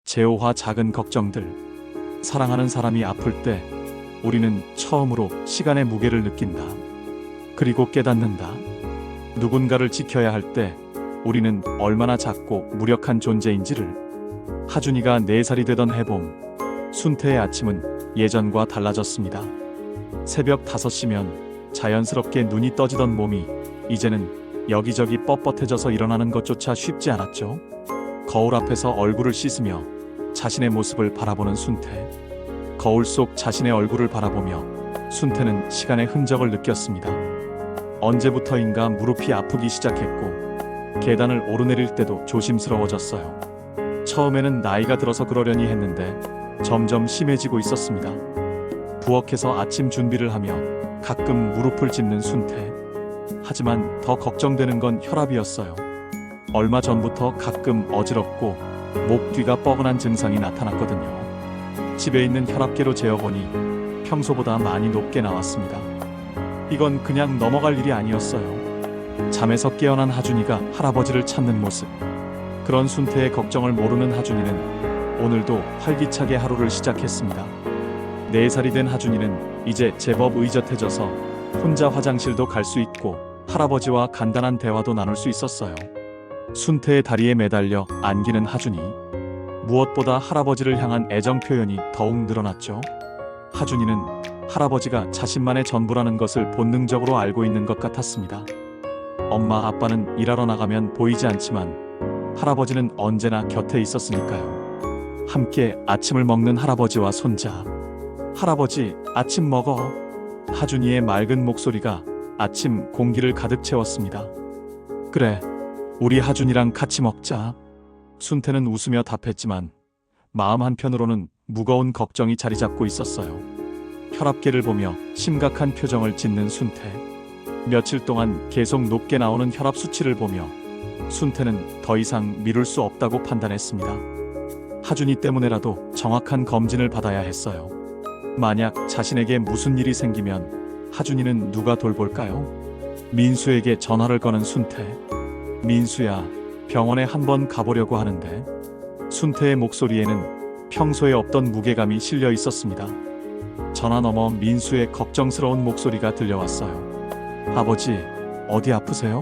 제호와 작은 걱정들. 사랑하는 사람이 아플 때 우리는 처음으로 시간의 무게를 느낀다. 그리고 깨닫는다. 누군가를 지켜야 할 때 우리는 얼마나 작고 무력한 존재인지를. 하준이가 4살이 되던 해봄, 순태의 아침은 예전과 달라졌습니다. 새벽 5시면 자연스럽게 눈이 떠지던 몸이 이제는 여기저기 뻣뻣해져서 일어나는 것조차 쉽지 않았죠. 거울 앞에서 얼굴을 씻으며 자신의 모습을 바라보는 순태. 거울 속 자신의 얼굴을 바라보며 순태는 시간의 흔적을 느꼈습니다. 언제부터인가 무릎이 아프기 시작했고 계단을 오르내릴 때도 조심스러워졌어요. 처음에는 나이가 들어서 그러려니 했는데 점점 심해지고 있었습니다. 부엌에서 아침 준비를 하며 가끔 무릎을 짚는 순태. 하지만 더 걱정되는 건 혈압이었어요. 얼마 전부터 가끔 어지럽고 목 뒤가 뻐근한 증상이 나타났거든요. 집에 있는 혈압계로 재어보니 평소보다 많이 높게 나왔습니다. 이건 그냥 넘어갈 일이 아니었어요. 잠에서 깨어난 하준이가 할아버지를 찾는 모습. 그런 순태의 걱정을 모르는 하준이는 오늘도 활기차게 하루를 시작했습니다. 4살이 된 하준이는 이제 제법 의젓해져서 혼자 화장실도 갈 수 있고 할아버지와 간단한 대화도 나눌 수 있었어요. 순태의 다리에 매달려 안기는 하준이. 무엇보다 할아버지를 향한 애정 표현이 더욱 늘어났죠. 하준이는 할아버지가 자신만의 전부라는 것을 본능적으로 알고 있는 것 같았습니다. 엄마 아빠는 일하러 나가면 보이지 않지만 할아버지는 언제나 곁에 있었으니까요. 함께 아침을 먹는 할아버지와 손자. 할아버지, 아침 먹어. 하준이의 맑은 목소리가 아침 공기를 가득 채웠습니다. 그래, 우리 하준이랑 같이 먹자. 순태는 웃으며 답했지만 마음 한편으로는 무거운 걱정이 자리 잡고 있었어요. 혈압계를 보며 심각한 표정을 짓는 순태. 며칠 동안 계속 높게 나오는 혈압 수치를 보며 순태는 더 이상 미룰 수 없다고 판단했습니다. 하준이 때문에라도 정확한 검진을 받아야 했어요. 만약 자신에게 무슨 일이 생기면 하준이는 누가 돌볼까요? 민수에게 전화를 거는 순태. 민수야, 병원에 한번 가보려고 하는데. 순태의 목소리에는 평소에 없던 무게감이 실려 있었습니다. 전화 너머 민수의 걱정스러운 목소리가 들려왔어요. 아버지, 어디 아프세요?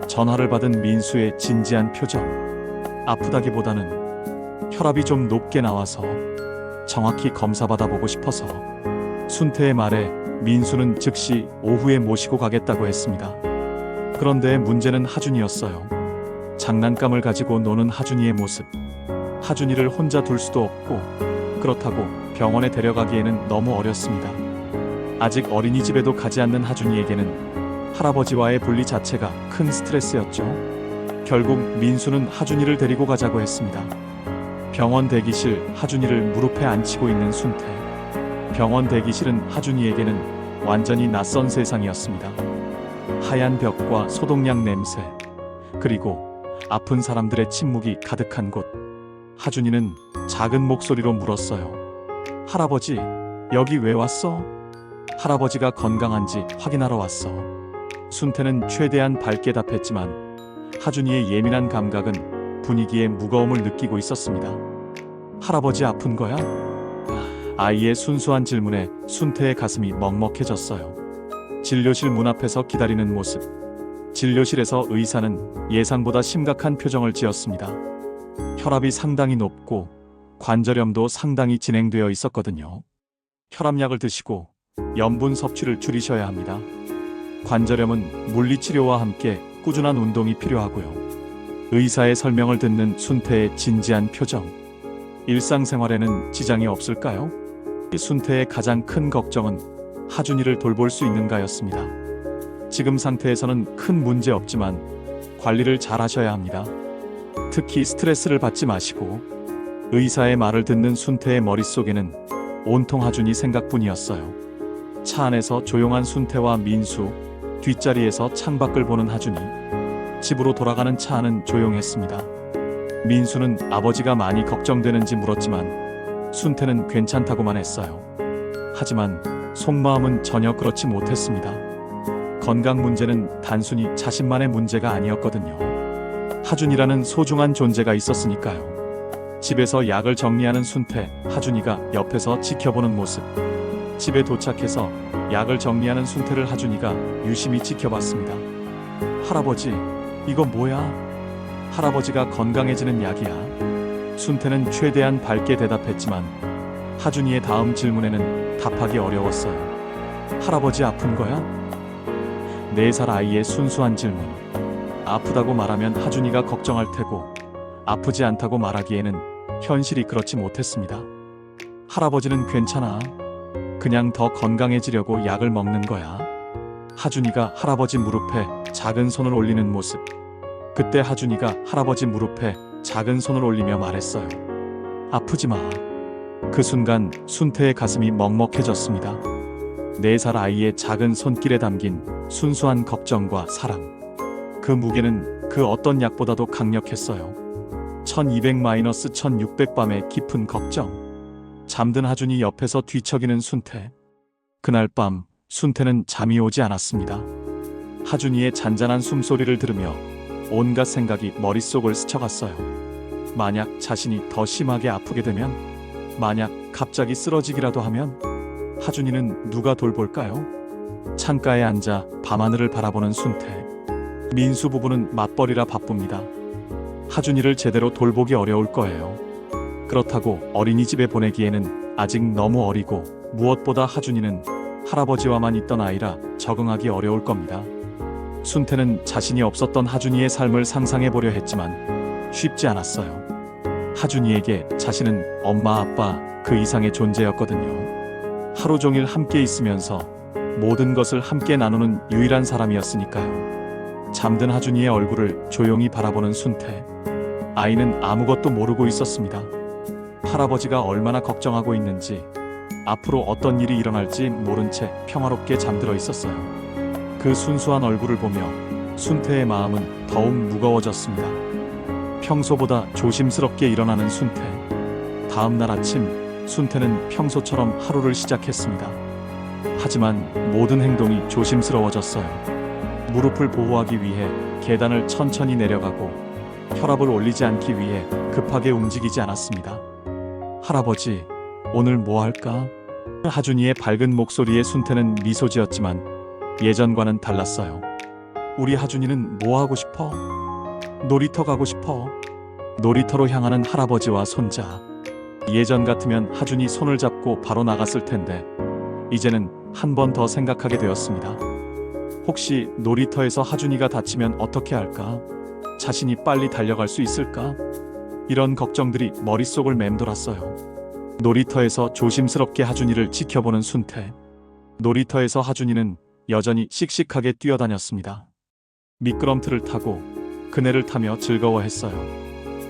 전화를 받은 민수의 진지한 표정. 아프다기보다는 혈압이 좀 높게 나와서 정확히 검사받아보고 싶어서. 순태의 말에 민수는 즉시 오후에 모시고 가겠다고 했습니다. 그런데 문제는 하준이였어요. 장난감을 가지고 노는 하준이의 모습. 하준이를 혼자 둘 수도 없고 그렇다고 병원에 데려가기에는 너무 어렸습니다. 아직 어린이집에도 가지 않는 하준이에게는 할아버지와의 분리 자체가 큰 스트레스였죠. 결국 민수는 하준이를 데리고 가자고 했습니다. 병원 대기실. 하준이를 무릎에 앉히고 있는 순태. 병원 대기실은 하준이에게는 완전히 낯선 세상이었습니다. 하얀 벽과 소독약 냄새, 그리고 아픈 사람들의 침묵이 가득한 곳. 하준이는 작은 목소리로 물었어요. 할아버지, 여기 왜 왔어? 할아버지가 건강한지 확인하러 왔어. 순태는 최대한 밝게 답했지만 하준이의 예민한 감각은 분위기의 무거움을 느끼고 있었습니다. 할아버지 아픈 거야? 아이의 순수한 질문에 순태의 가슴이 먹먹해졌어요. 진료실 문 앞에서 기다리는 모습. 진료실에서 의사는 예상보다 심각한 표정을 지었습니다. 혈압이 상당히 높고 관절염도 상당히 진행되어 있었거든요. 혈압약을 드시고 염분 섭취를 줄이셔야 합니다. 관절염은 물리치료와 함께 꾸준한 운동이 필요하고요. 의사의 설명을 듣는 순태의 진지한 표정. 일상생활에는 지장이 없을까요? 순태의 가장 큰 걱정은 하준이를 돌볼 수 있는가였습니다. 지금 상태에서는 큰 문제 없지만 관리를 잘 하셔야 합니다. 특히 스트레스를 받지 마시고. 의사의 말을 듣는 순태의 머릿속에는 온통 하준이 생각뿐이었어요. 차 안에서 조용한 순태와 민수, 뒷자리에서 창밖을 보는 하준이. 집으로 돌아가는 차 안은 조용했습니다. 민수는 아버지가 많이 걱정되는지 물었지만 순태는 괜찮다고만 했어요. 하지만 속마음은 전혀 그렇지 못했습니다. 건강 문제는 단순히 자신만의 문제가 아니었거든요. 하준이라는 소중한 존재가 있었으니까요. 집에서 약을 정리하는 순태, 하준이가 옆에서 지켜보는 모습. 집에 도착해서 약을 정리하는 순태를 하준이가 유심히 지켜봤습니다. 할아버지, 이거 뭐야? 할아버지가 건강해지는 약이야. 순태는 최대한 밝게 대답했지만 하준이의 다음 질문에는 답하기 어려웠어요. 할아버지 아픈 거야? 4살 아이의 순수한 질문. 아프다고 말하면 하준이가 걱정할 테고 아프지 않다고 말하기에는 현실이 그렇지 못했습니다. 할아버지는 괜찮아. 그냥 더 건강해지려고 약을 먹는 거야. 하준이가 할아버지 무릎에 작은 손을 올리는 모습. 그때 하준이가 할아버지 무릎에 작은 손을 올리며 말했어요. 아프지 마. 그 순간 순태의 가슴이 먹먹해졌습니다. 4살 아이의 작은 손길에 담긴 순수한 걱정과 사랑. 그 무게는 그 어떤 약보다도 강력했어요. 1200-1600 밤의 깊은 걱정. 잠든 하준이 옆에서 뒤척이는 순태. 그날 밤 순태는 잠이 오지 않았습니다. 하준이의 잔잔한 숨소리를 들으며 온갖 생각이 머릿속을 스쳐갔어요. 만약 자신이 더 심하게 아프게 되면, 만약 갑자기 쓰러지기라도 하면 하준이는 누가 돌볼까요? 창가에 앉아 밤하늘을 바라보는 순태. 민수 부부는 맞벌이라 바쁩니다. 하준이를 제대로 돌보기 어려울 거예요. 그렇다고 어린이집에 보내기에는 아직 너무 어리고 무엇보다 하준이는 할아버지와만 있던 아이라 적응하기 어려울 겁니다. 순태는 자신이 없었던 하준이의 삶을 상상해보려 했지만 쉽지 않았어요. 하준이에게 자신은 엄마 아빠 그 이상의 존재였거든요. 하루 종일 함께 있으면서 모든 것을 함께 나누는 유일한 사람이었으니까요. 잠든 하준이의 얼굴을 조용히 바라보는 순태. 아이는 아무것도 모르고 있었습니다. 할아버지가 얼마나 걱정하고 있는지, 앞으로 어떤 일이 일어날지 모른 채 평화롭게 잠들어 있었어요. 그 순수한 얼굴을 보며 순태의 마음은 더욱 무거워졌습니다. 평소보다 조심스럽게 일어나는 순태. 다음 날 아침 순태는 평소처럼 하루를 시작했습니다. 하지만 모든 행동이 조심스러워졌어요. 무릎을 보호하기 위해 계단을 천천히 내려가고 혈압을 올리지 않기 위해 급하게 움직이지 않았습니다. 할아버지, 오늘 뭐 할까? 하준이의 밝은 목소리에 순태는 미소 지었지만 예전과는 달랐어요. 우리 하준이는 뭐 하고 싶어? 놀이터 가고 싶어. 놀이터로 향하는 할아버지와 손자. 예전 같으면 하준이 손을 잡고 바로 나갔을 텐데 이제는 한 번 더 생각하게 되었습니다. 혹시 놀이터에서 하준이가 다치면 어떻게 할까? 자신이 빨리 달려갈 수 있을까? 이런 걱정들이 머릿속을 맴돌았어요. 놀이터에서 조심스럽게 하준이를 지켜보는 순태. 놀이터에서 하준이는 여전히 씩씩하게 뛰어다녔습니다. 미끄럼틀을 타고 그네를 타며 즐거워했어요.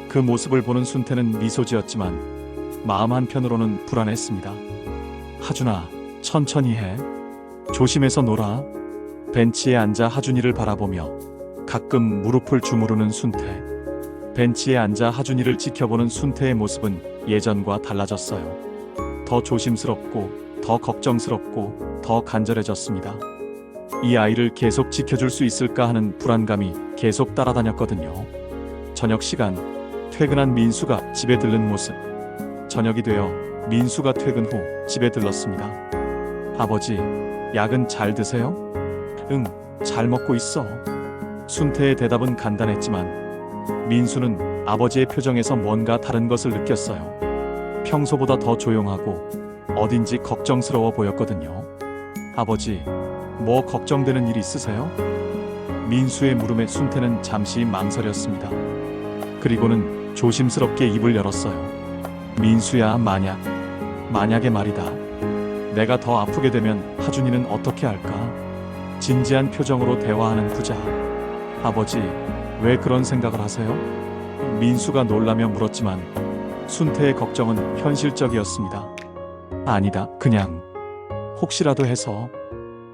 그 모습을 보는 순태는 미소 지었지만 마음 한편으로는 불안했습니다. 하준아, 천천히 해. 조심해서 놀아. 벤치에 앉아 하준이를 바라보며 가끔 무릎을 주무르는 순태. 벤치에 앉아 하준이를 지켜보는 순태의 모습은 예전과 달라졌어요. 더 조심스럽고, 더 걱정스럽고, 더 간절해졌습니다. 이 아이를 계속 지켜줄 수 있을까 하는 불안감이 계속 따라다녔거든요. 저녁 시간, 퇴근한 민수가 집에 들른 모습. 저녁이 되어 민수가 퇴근 후 집에 들렀습니다. 아버지, 약은 잘 드세요? 응, 잘 먹고 있어. 순태의 대답은 간단했지만 민수는 아버지의 표정에서 뭔가 다른 것을 느꼈어요. 평소보다 더 조용하고 어딘지 걱정스러워 보였거든요. 아버지, 뭐 걱정되는 일 있으세요? 민수의 물음에 순태는 잠시 망설였습니다. 그리고는 조심스럽게 입을 열었어요. 민수야, 만약에 말이다. 내가 더 아프게 되면 하준이는 어떻게 할까? 진지한 표정으로 대화하는 부자. 아버지, 왜 그런 생각을 하세요? 민수가 놀라며 물었지만 순태의 걱정은 현실적이었습니다. 아니다, 그냥 혹시라도 해서.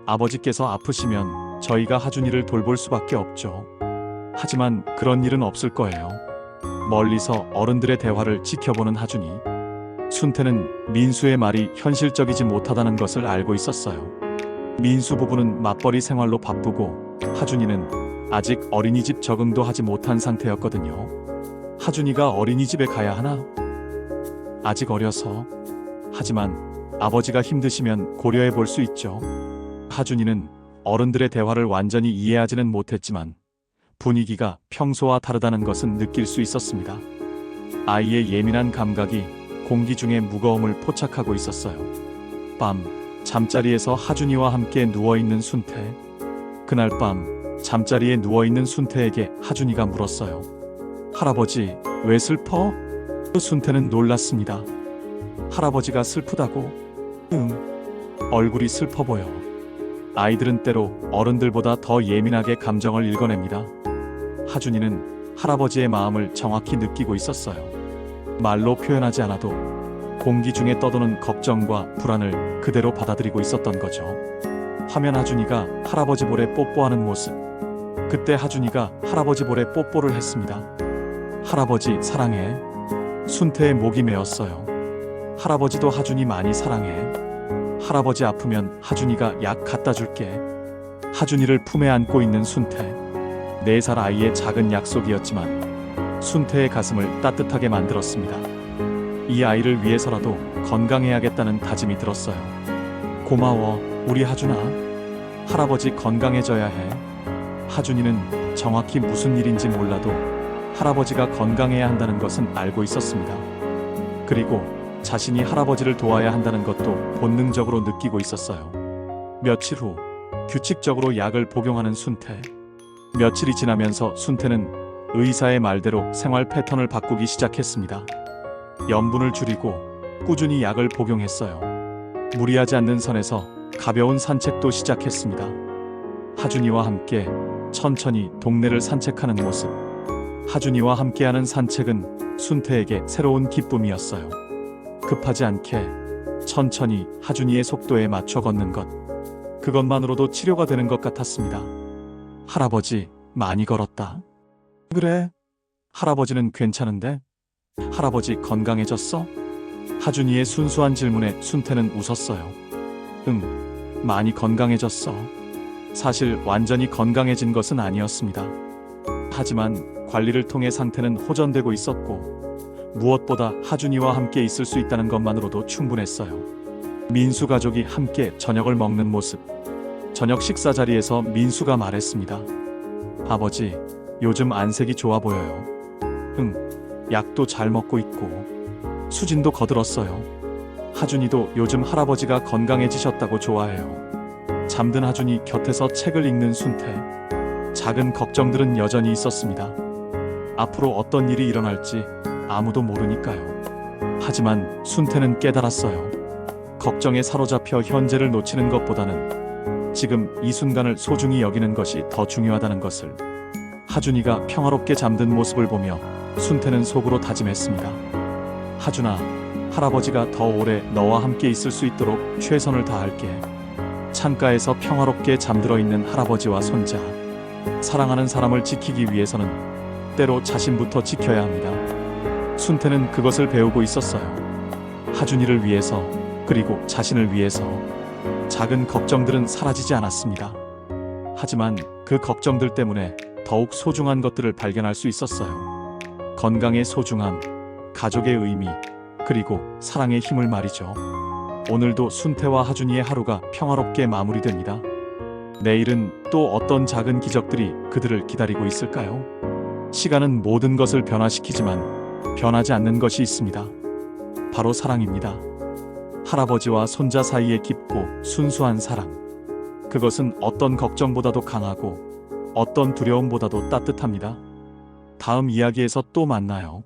아버지께서 아프시면 저희가 하준이를 돌볼 수밖에 없죠. 하지만 그런 일은 없을 거예요. 멀리서 어른들의 대화를 지켜보는 하준이. 순태는 민수의 말이 현실적이지 못하다는 것을 알고 있었어요. 민수 부부는 맞벌이 생활로 바쁘고 하준이는 아직 어린이집 적응도 하지 못한 상태였거든요. 하준이가 어린이집에 가야 하나? 아직 어려서. 하지만 아버지가 힘드시면 고려해 볼 수 있죠. 하준이는 어른들의 대화를 완전히 이해하지는 못했지만 분위기가 평소와 다르다는 것은 느낄 수 있었습니다. 아이의 예민한 감각이 공기 중에 무거움을 포착하고 있었어요. 밤, 잠자리에서 하준이와 함께 누워있는 순태. 그날 밤, 잠자리에 누워있는 순태에게 하준이가 물었어요. 할아버지, 왜 슬퍼? 순태는 놀랐습니다. 할아버지가 슬프다고? 얼굴이 슬퍼 보여. 아이들은 때로 어른들보다 더 예민하게 감정을 읽어냅니다. 하준이는 할아버지의 마음을 정확히 느끼고 있었어요. 말로 표현하지 않아도 공기 중에 떠도는 걱정과 불안을 그대로 받아들이고 있었던 거죠. 화면 하준이가 할아버지 볼에 뽀뽀하는 모습. 그때 하준이가 할아버지 볼에 뽀뽀를 했습니다. 할아버지 사랑해. 순태의 목이 메었어요. 할아버지도 하준이 많이 사랑해. 할아버지 아프면 하준이가 약 갖다 줄게. 하준이를 품에 안고 있는 순태. 4살 아이의 작은 약속이었지만 순태의 가슴을 따뜻하게 만들었습니다. 이 아이를 위해서라도 건강해야겠다는 다짐이 들었어요. 고마워, 우리 하준아. 할아버지 건강해져야 해. 하준이는 정확히 무슨 일인지 몰라도 할아버지가 건강해야 한다는 것은 알고 있었습니다. 그리고 자신이 할아버지를 도와야 한다는 것도 본능적으로 느끼고 있었어요. 며칠 후 규칙적으로 약을 복용하는 순태. 며칠이 지나면서 순태는 의사의 말대로 생활 패턴을 바꾸기 시작했습니다. 염분을 줄이고 꾸준히 약을 복용했어요. 무리하지 않는 선에서 가벼운 산책도 시작했습니다. 하준이와 함께 천천히 동네를 산책하는 모습. 하준이와 함께하는 산책은 순태에게 새로운 기쁨이었어요. 급하지 않게 천천히 하준이의 속도에 맞춰 걷는 것. 그것만으로도 치료가 되는 것 같았습니다. 할아버지, 많이 걸었다. 그래? 할아버지는 괜찮은데? 할아버지 건강해졌어? 하준이의 순수한 질문에 순태는 웃었어요. 많이 건강해졌어. 사실 완전히 건강해진 것은 아니었습니다. 하지만 관리를 통해 상태는 호전되고 있었고 무엇보다 하준이와 함께 있을 수 있다는 것만으로도 충분했어요. 민수 가족이 함께 저녁을 먹는 모습. 저녁 식사 자리에서 민수가 말했습니다. 아버지, 요즘 안색이 좋아 보여요. 약도 잘 먹고 있고 수진도 거들었어요. 하준이도 요즘 할아버지가 건강해지셨다고 좋아해요. 잠든 하준이 곁에서 책을 읽는 순태. 작은 걱정들은 여전히 있었습니다. 앞으로 어떤 일이 일어날지 아무도 모르니까요. 하지만 순태는 깨달았어요. 걱정에 사로잡혀 현재를 놓치는 것보다는 지금 이 순간을 소중히 여기는 것이 더 중요하다는 것을. 하준이가 평화롭게 잠든 모습을 보며 순태는 속으로 다짐했습니다. 하준아, 할아버지가 더 오래 너와 함께 있을 수 있도록 최선을 다할게. 창가에서 평화롭게 잠들어 있는 할아버지와 손자. 사랑하는 사람을 지키기 위해서는 때로 자신부터 지켜야 합니다. 순태는 그것을 배우고 있었어요. 하준이를 위해서, 그리고 자신을 위해서. 작은 걱정들은 사라지지 않았습니다. 하지만 그 걱정들 때문에 더욱 소중한 것들을 발견할 수 있었어요. 건강의 소중함, 가족의 의미, 그리고 사랑의 힘을 말이죠. 오늘도 순태와 하준이의 하루가 평화롭게 마무리됩니다. 내일은 또 어떤 작은 기적들이 그들을 기다리고 있을까요? 시간은 모든 것을 변화시키지만 변하지 않는 것이 있습니다. 바로 사랑입니다. 할아버지와 손자 사이의 깊고 순수한 사랑. 그것은 어떤 걱정보다도 강하고 어떤 두려움보다도 따뜻합니다. 다음 이야기에서 또 만나요.